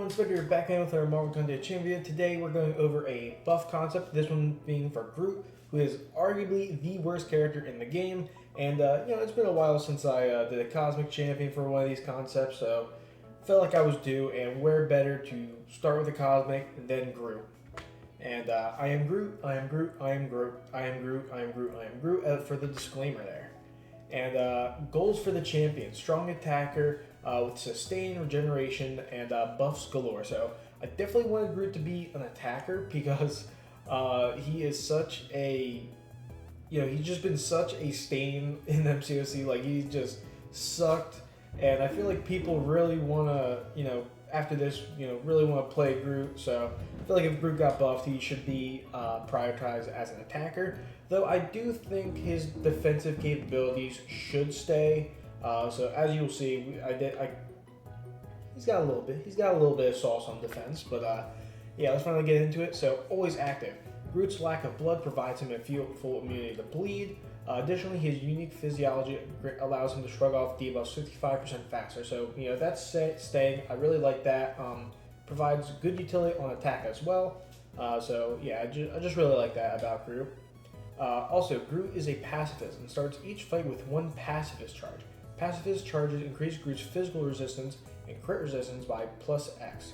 It's Victor back in with our Marvel Content Chain video. Today we're going over a buff concept, this one being for Groot, who is arguably the worst character in the game. And it's been a while since I did a Cosmic Champion for one of these concepts, so felt like I was due, and where better to start with the Cosmic than Groot. And I am Groot, I am Groot, I am Groot, I am Groot, I am Groot, I am Groot, for the disclaimer there. And goals for the champion: strong attacker with sustain, regeneration, and buffs galore. So I definitely wanted Groot to be an attacker because he is such a, he's just been such a stain in MCOC. Like, he's just sucked, and I feel like people really want to, after this, really want to play Groot. So I feel like if Groot got buffed, he should be prioritized as an attacker. Though I do think his defensive capabilities should stay. So as you'll see, he's got a little bit of sauce on defense. But yeah, let's finally get into it. So always active. Groot's lack of blood provides him a full immunity to bleed. Additionally, his unique physiology allows him to shrug off debuffs 55% faster. So that's staying. I really like that. Provides good utility on attack as well. So yeah, I just really like that about Groot. Also, Groot is a pacifist and starts each fight with one pacifist charge. Pacifist charges increase Groot's physical resistance and crit resistance by +X.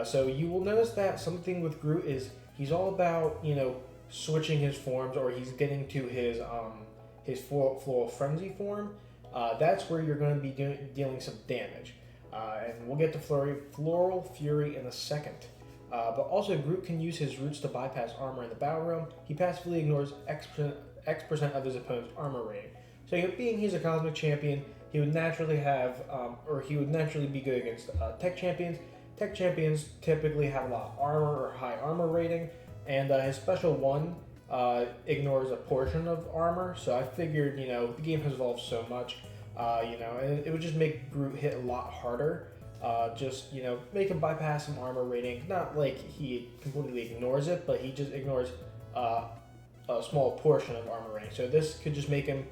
So you will notice that something with Groot is he's all about, switching his forms, or he's getting to his Floral Frenzy form. That's where you're going to be dealing some damage. And we'll get to Floral Fury in a second. But also, Groot can use his roots to bypass armor in the battle realm. He passively ignores X% of his opponent's armor rating. So, being he's a Cosmic Champion, he would naturally have, he would naturally be good against Tech Champions. Tech Champions typically have a lot of armor or high armor rating, and his special one ignores a portion of armor. So I figured, the game has evolved so much, and it would just make Groot hit a lot harder. Make him bypass some armor rating. Not like he completely ignores it, but he just ignores a small portion of armor rating. So this could just make him,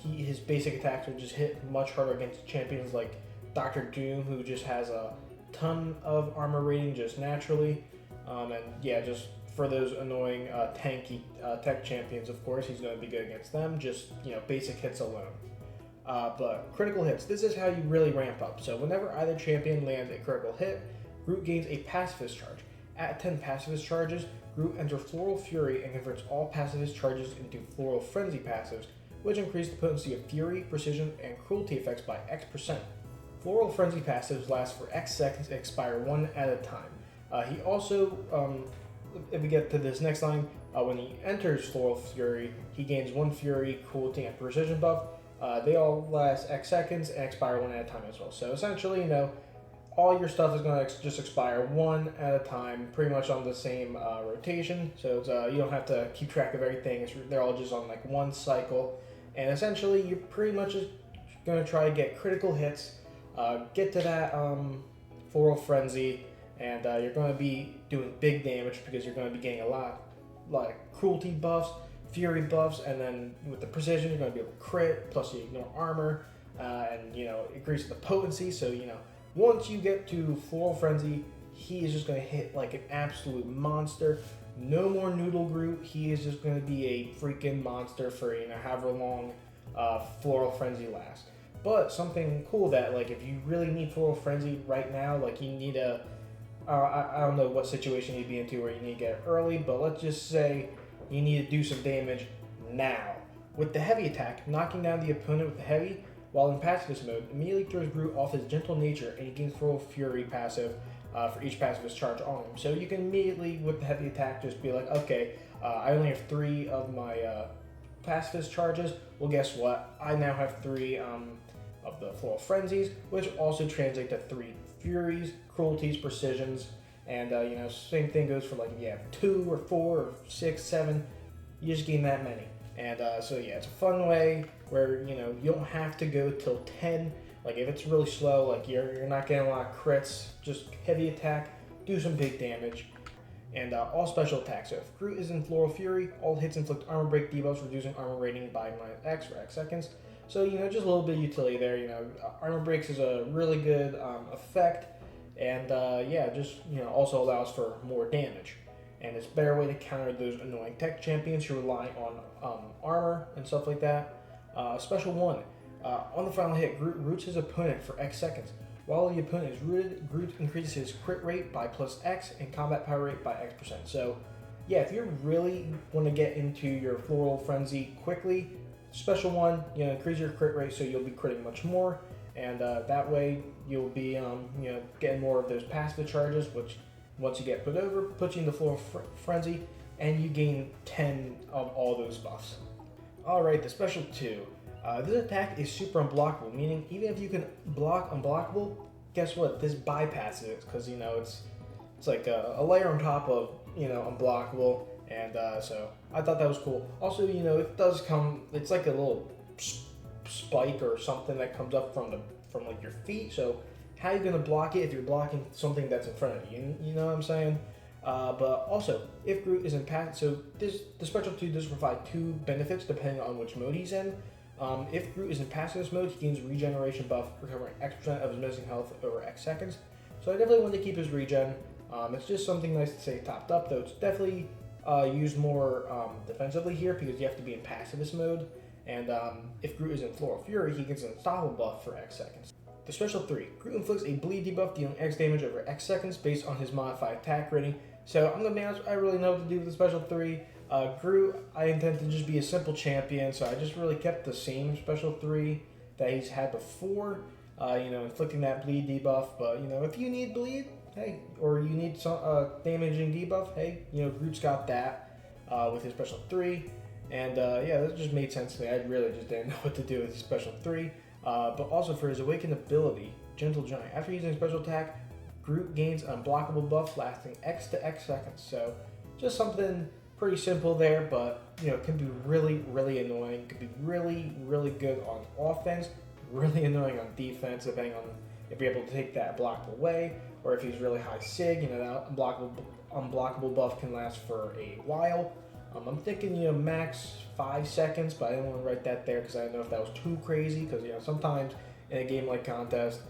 his basic attacks would just hit much harder against champions like Dr. Doom, who just has a ton of armor rating just naturally. And yeah, just for those annoying tanky tech champions, of course, he's going to be good against them. Just, basic hits alone. But critical hits, this is how you really ramp up. So whenever either champion lands a critical hit, Groot gains a pacifist charge. At 10 pacifist charges, Groot enters Floral Fury and converts all pacifist charges into Floral Frenzy passives, which increase the potency of Fury, Precision, and Cruelty effects by X%. Floral Frenzy passives last for X seconds and expire one at a time. He also, if we get to this next line, when he enters Floral Fury, he gains 1 Fury, Cruelty, and Precision buff. They all last X seconds and expire one at a time as well. So essentially, all your stuff is going to just expire one at a time, pretty much on the same rotation. So it's, you don't have to keep track of everything. They're all just on like one cycle. And essentially, you're pretty much just going to try to get critical hits, get to that Floral Frenzy, and you're going to be doing big damage because you're going to be getting a lot of cruelty buffs, fury buffs, and then with the precision you're going to be able to crit, plus you ignore armor, and increase the potency. So once you get to Floral Frenzy, he is just going to hit like an absolute monster. No more Noodle Groot. He is just going to be a freaking monster for however long Floral Frenzy lasts. But something cool that, like, if you really need Floral Frenzy right now, like, you need a I don't know what situation you'd be into where you need to get it early, but let's just say you need to do some damage now. With the heavy attack, knocking down the opponent with the heavy, while in pacifist mode, immediately throws Groot off his gentle nature, and he gains Floral Fury passive for each pacifist charge on him. So you can immediately, with the heavy attack, just be like, okay, I only have 3 of my pacifist charges. Well, guess what? I now have 3 of the Floral Frenzies, which also translate to 3 Furies, Cruelties, Precisions, and same thing goes for, like, if you have 2 or 4 or 6, 7, you just gain that many. And so yeah, it's a fun way where you don't have to go till 10. Like, if it's really slow, like you're not getting a lot of crits, just heavy attack, do some big damage. And all special attacks. So if Groot is in Floral Fury, all hits inflict armor break debuffs, reducing armor rating by -X for X seconds. So, just a little bit of utility there. Armor breaks is a really good effect, and yeah, just also allows for more damage. And it's a better way to counter those annoying tech champions who rely on armor and stuff like that. Special 1. On the final hit, Groot roots his opponent for X seconds. While the opponent is rooted, Groot increases his crit rate by plus X and combat power rate by X%. So, yeah, if you really want to get into your Floral Frenzy quickly, Special 1, increase your crit rate so you'll be critting much more, and that way you'll be, getting more of those passive charges, which once you get put over, puts you into Floral Frenzy, and you gain 10 of all those buffs. Alright, the Special 2. This attack is super unblockable, meaning even if you can block unblockable, guess what? This bypasses it, because it's like a layer on top of unblockable, and so I thought that was cool. Also, it does come. It's like a little spike or something that comes up from like your feet. So how are you gonna block it if you're blocking something that's in front of you? You know what I'm saying? But also, if Groot is in passive, so the Special 2 does provide 2 benefits depending on which mode he's in. If Groot is in passive mode, he gains a regeneration buff, recovering X% of his missing health over X seconds. So I definitely want to keep his regen. It's just something nice to say topped up, though it's definitely used more defensively here because you have to be in pacifist mode. And if Groot is in Floral Fury, he gets an unstoppable buff for X seconds. The Special 3. Groot inflicts a bleed debuff dealing X damage over X seconds based on his modified attack rating. So I'm going to be honest, I really know what to do with the Special 3. Groot, I intend to just be a simple champion, so I just really kept the same Special 3 that he's had before, inflicting that bleed debuff. But, if you need bleed, hey, or you need some damaging debuff, hey, Groot's got that with his Special 3. And yeah, that just made sense to me. I really just didn't know what to do with his Special 3. But also for his awakened ability, Gentle Giant. After using special attack, Groot gains an unblockable buff lasting X to X seconds. So just something pretty simple there, but it can be really, really annoying. It can be really, really good on offense, really annoying on defense, depending on if you're able to take that block away, or if he's really high sig, that unblockable buff can last for a while. I'm thinking, max 5 seconds, but I didn't want to write that there because I didn't know if that was too crazy, because, sometimes in a game like Contest,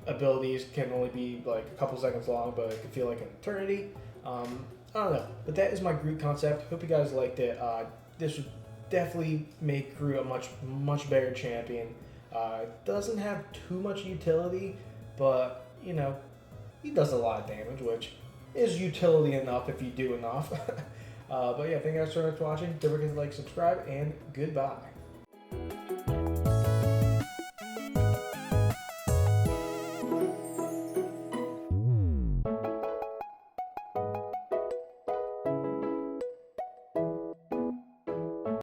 abilities can only be like a couple seconds long, but it can feel like an eternity. I don't know, but that is my Groot concept. Hope you guys liked it. This would definitely make Groot a much better champion. Doesn't have too much utility, but, he does a lot of damage, which is utility enough if you do enough. But yeah, thank you guys so much for watching. Don't forget to like, subscribe, and goodbye.